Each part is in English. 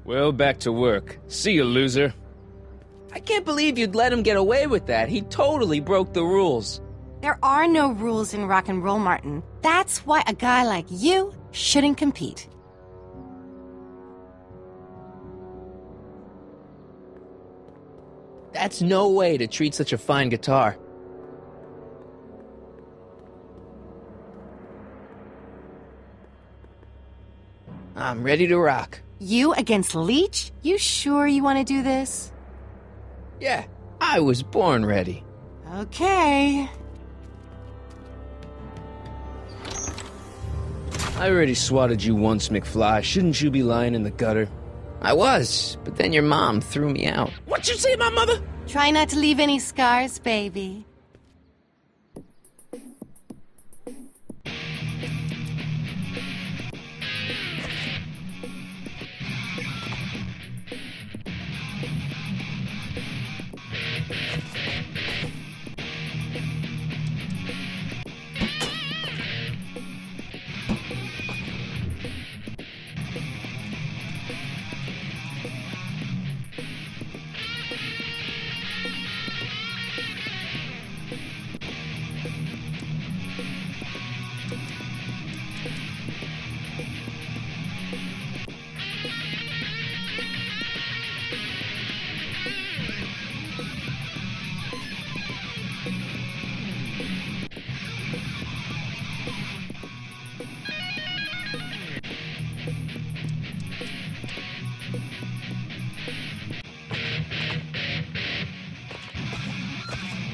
Well, back to work. See you, loser. I can't believe you'd let him get away with that. He totally broke the rules. There are no rules in rock and roll, Martin. That's why a guy like you shouldn't compete. That's no way to treat such a fine guitar. I'm ready to rock. You against Leech? You sure you want to do this? Yeah, I was born ready. Okay. I already swatted you once, McFly. Shouldn't you be lying in the gutter? I was, but then your mom threw me out. What'd you say, my mother? Try not to leave any scars, baby.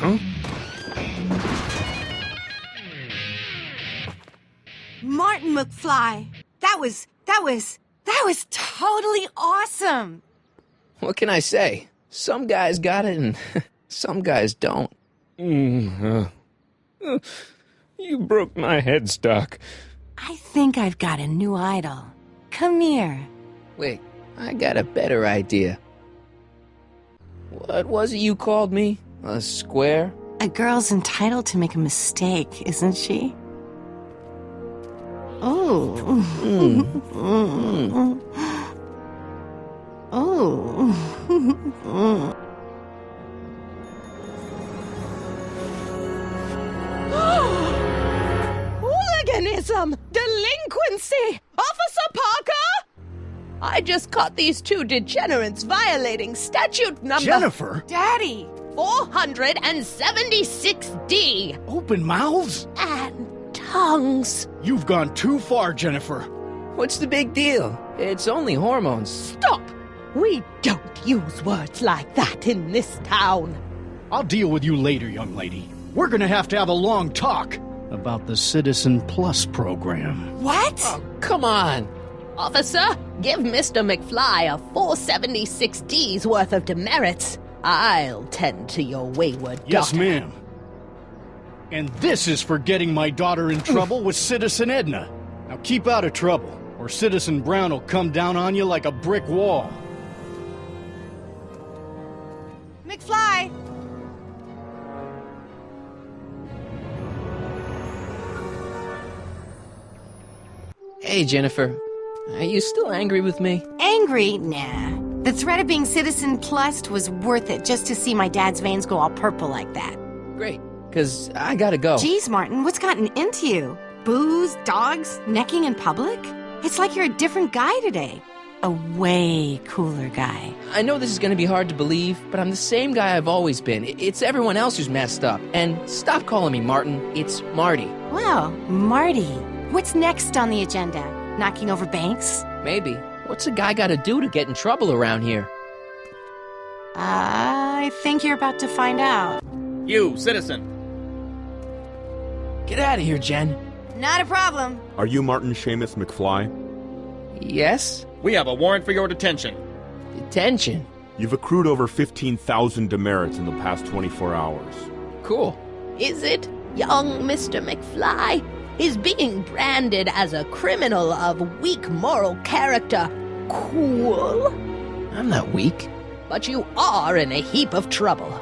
Huh? Martin McFly. That was totally awesome. What can I say? Some guys got it and some guys don't. You broke my headstock. I think I've got a new idol. Come here. Wait, I got a better idea. What was it you called me? A square? A girl's entitled to make a mistake, isn't she? Oh. Oh. Hooliganism! Delinquency! Officer Parker! I just caught these two degenerates violating statute number... Jennifer! Daddy! 476D! Open mouths? And tongues. You've gone too far, Jennifer. What's the big deal? It's only hormones. Stop! We don't use words like that in this town. I'll deal with you later, young lady. We're gonna have to have a long talk about the Citizen Plus program. What? Oh, come on. Officer, give Mr. McFly a 476D's worth of demerits. I'll tend to your wayward daughter. Yes, ma'am. And this is for getting my daughter in trouble with Citizen Edna. Now keep out of trouble, or Citizen Brown will come down on you like a brick wall. McFly! Hey, Jennifer. Are you still angry with me? Angry? Nah. The threat of being Citizen Plus was worth it just to see my dad's veins go all purple like that. Great, because I gotta go. Geez, Martin, what's gotten into you? Booze, dogs, necking in public? It's like you're a different guy today. A way cooler guy. I know this is gonna be hard to believe, but I'm the same guy I've always been. It's everyone else who's messed up. And stop calling me Martin. It's Marty. Well, Marty, what's next on the agenda? Knocking over banks? Maybe. What's a guy gotta do to get in trouble around here? I think you're about to find out. You, citizen. Get out of here, Jen. Not a problem. Are you Martin Seamus McFly? Yes? We have a warrant for your detention. Detention. You've accrued over 15,000 demerits in the past 24 hours. Cool. Is it, young Mr. McFly? Is being branded as a criminal of weak moral character cool? I'm not weak. But you are in a heap of trouble.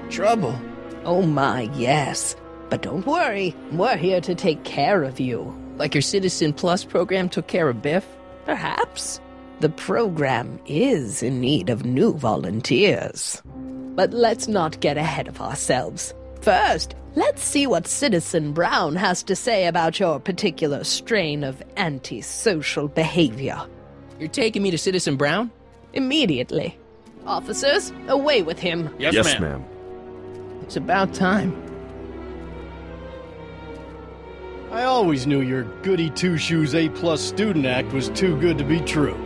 Trouble? Oh my, yes. But don't worry, we're here to take care of you. Like your Citizen Plus program took care of Biff? Perhaps. The program is in need of new volunteers. But let's not get ahead of ourselves. First, let's see what Citizen Brown has to say about your particular strain of antisocial behavior. You're taking me to Citizen Brown? Immediately. Officers, away with him. Yes, ma'am. It's about time. I always knew your goody two-shoes A-plus student act was too good to be true.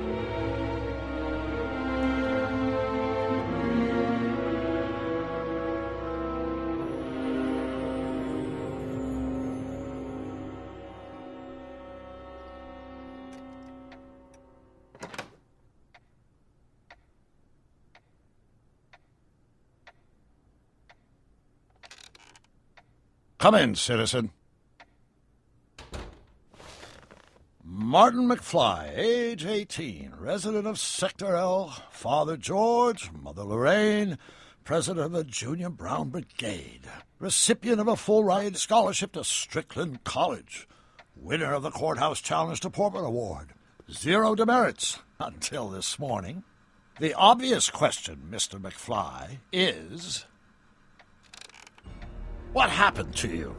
Come in, citizen. Martin McFly, age 18, resident of Sector L, Father George, Mother Lorraine, president of the Junior Brown Brigade, recipient of a full-ride scholarship to Strickland College, winner of the Courthouse Challenge to Portman Award, 0 demerits until this morning. The obvious question, Mr. McFly, is... what happened to you?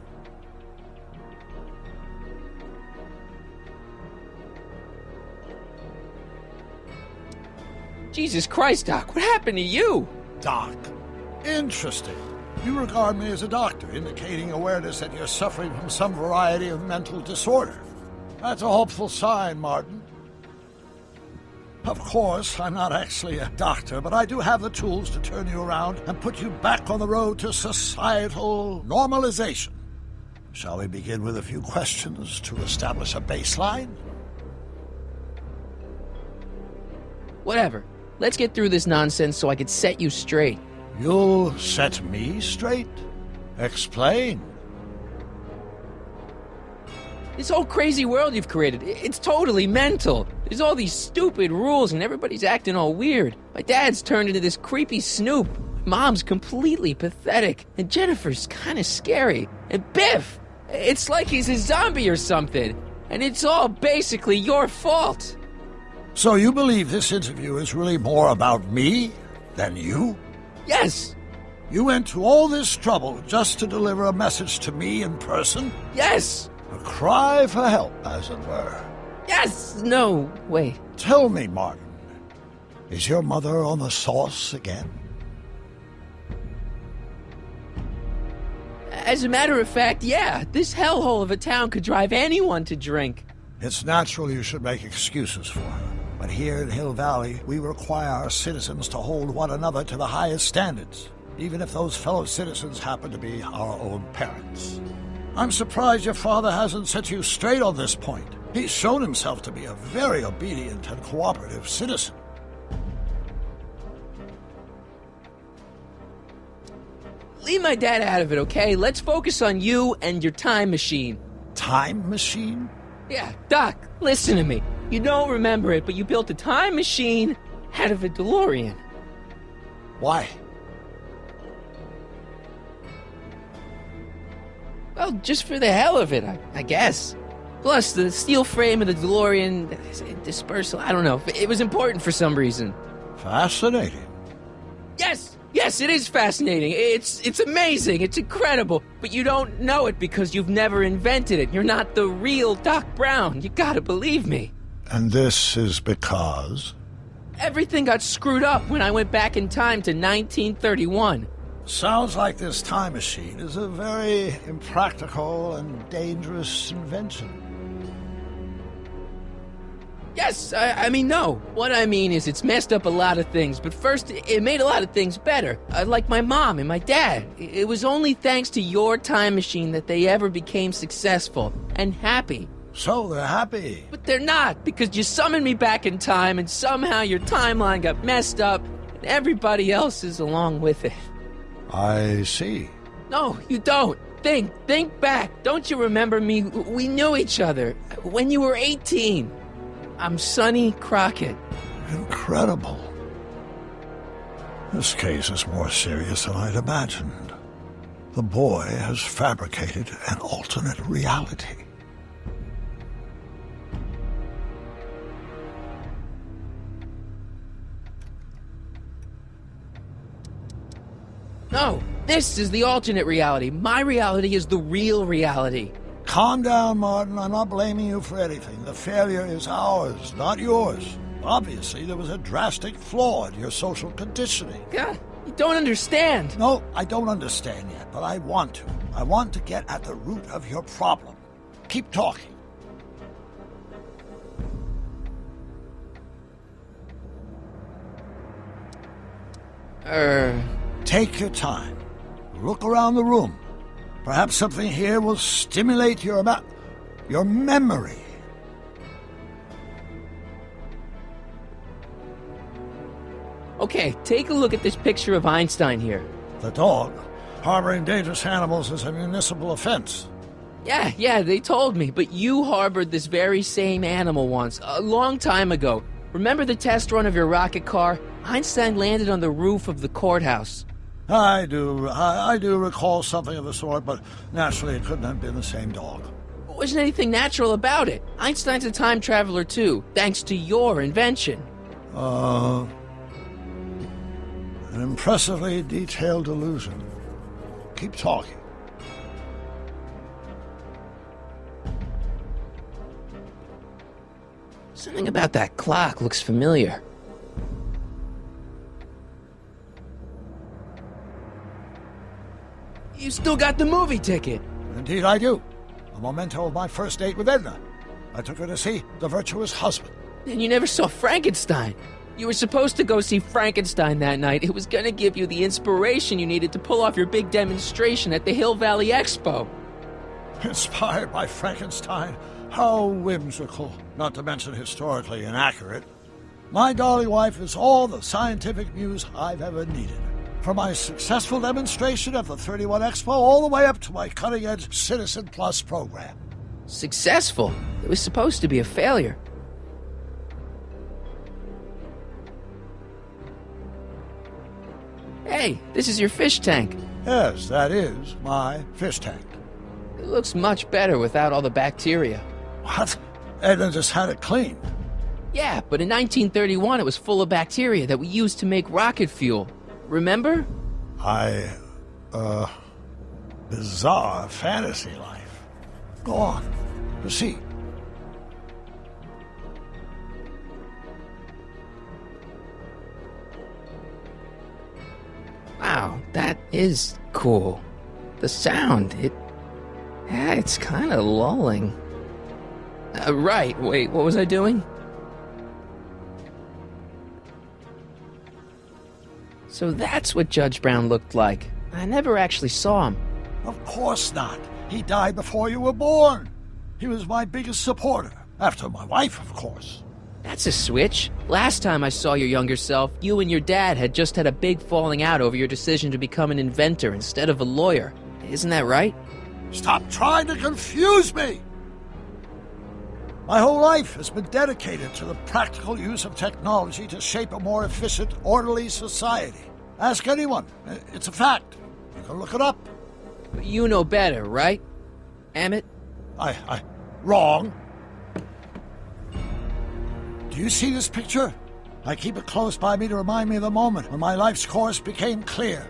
Jesus Christ, Doc, what happened to you? Doc. Interesting. You regard me as a doctor, indicating awareness that you're suffering from some variety of mental disorder. That's a hopeful sign, Martin. Of course, I'm not actually a doctor, but I do have the tools to turn you around and put you back on the road to societal normalization. Shall we begin with a few questions to establish a baseline? Whatever. Let's get through this nonsense so I can set you straight. You'll set me straight? Explain. This whole crazy world you've created, it's totally mental. There's all these stupid rules and everybody's acting all weird. My dad's turned into this creepy snoop. Mom's completely pathetic. And Jennifer's kind of scary. And Biff, it's like he's a zombie or something. And it's all basically your fault. So you believe this interview is really more about me than you? Yes. You went to all this trouble just to deliver a message to me in person? Yes. A cry for help, as it were. Yes. No, wait. Tell me, Martin, is your mother on the sauce again? As a matter of fact, yeah. This hellhole of a town could drive anyone to drink. It's natural you should make excuses for her. But here in Hill Valley, we require our citizens to hold one another to the highest standards, even if those fellow citizens happen to be our own parents. I'm surprised your father hasn't set you straight on this point. He's shown himself to be a very obedient and cooperative citizen. Leave my dad out of it, okay? Let's focus on you and your time machine. Time machine? Yeah, Doc, listen to me. You don't remember it, but you built a time machine out of a DeLorean. Why? Well, just for the hell of it, I guess. Plus, the steel frame of the DeLorean, dispersal, I don't know. It was important for some reason. Fascinating. Yes, it is fascinating. It's amazing. It's incredible. But you don't know it because you've never invented it. You're not the real Doc Brown. You gotta believe me. And this is because? Everything got screwed up when I went back in time to 1931. Sounds like this time machine is a very impractical and dangerous invention. Yes, I mean, no. What I mean is it's messed up a lot of things, but first, it made a lot of things better. Like my mom and my dad. It was only thanks to your time machine that they ever became successful and happy. So they're happy. But they're not, because you summoned me back in time, and somehow your timeline got messed up, and everybody else is along with it. I see. No, you don't. Think back. Don't you remember me? We knew each other when you were 18. I'm Sonny Crockett. Incredible. This case is more serious than I'd imagined. The boy has fabricated an alternate reality. No, this is the alternate reality. My reality is the real reality. Calm down, Martin. I'm not blaming you for anything. The failure is ours, not yours. Obviously, there was a drastic flaw in your social conditioning. God, you don't understand. No, I don't understand yet, but I want to. I want to get at the root of your problem. Keep talking. Take your time. Look around the room. Perhaps something here will stimulate your memory. Okay, take a look at this picture of Einstein here. The dog. Harboring dangerous animals is a municipal offense. Yeah, they told me, but you harbored this very same animal once, a long time ago. Remember the test run of your rocket car? Einstein landed on the roof of the courthouse. I do recall something of the sort, but naturally it couldn't have been the same dog. There wasn't anything natural about it. Einstein's a time traveler too, thanks to your invention. An impressively detailed illusion. Keep talking. Something about that clock looks familiar. You still got the movie ticket. Indeed I do. A memento of my first date with Edna. I took her to see The Virtuous Husband. And you never saw Frankenstein. You were supposed to go see Frankenstein that night. It was gonna give you the inspiration you needed to pull off your big demonstration at the Hill Valley Expo. Inspired by Frankenstein? How whimsical, not to mention historically inaccurate. My darling wife is all the scientific muse I've ever needed. From my successful demonstration at the 31 Expo all the way up to my cutting-edge Citizen Plus program. Successful? It was supposed to be a failure. Hey, this is your fish tank. Yes, that is my fish tank. It looks much better without all the bacteria. What? Edna just had it cleaned. Yeah, but in 1931 it was full of bacteria that we used to make rocket fuel. Remember? Bizarre fantasy life. Go on. Proceed. Wow, that is cool. The sound, it's kind of lulling. Right, wait, what was I doing? So that's what Judge Brown looked like. I never actually saw him. Of course not. He died before you were born. He was my biggest supporter. After my wife, of course. That's a switch. Last time I saw your younger self, you and your dad had just had a big falling out over your decision to become an inventor instead of a lawyer. Isn't that right? Stop trying to confuse me! My whole life has been dedicated to the practical use of technology to shape a more efficient, orderly society. Ask anyone. It's a fact. You can look it up. But you know better, right, Emmett? Wrong. Do you see this picture? I keep it close by me to remind me of the moment when my life's course became clear.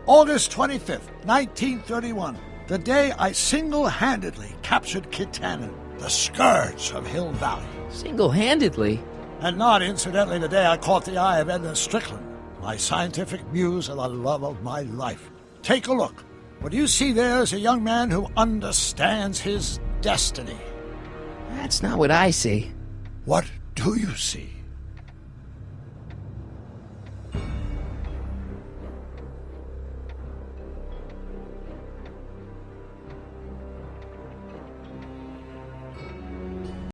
August 25th, 1931, the day I single-handedly captured Kit Tannen, the scourge of Hill Valley. Single-handedly? And not, incidentally, the day I caught the eye of Edna Strickland, my scientific muse and the love of my life. Take a look. What you see there is a young man who understands his destiny. That's not what I see. What do you see?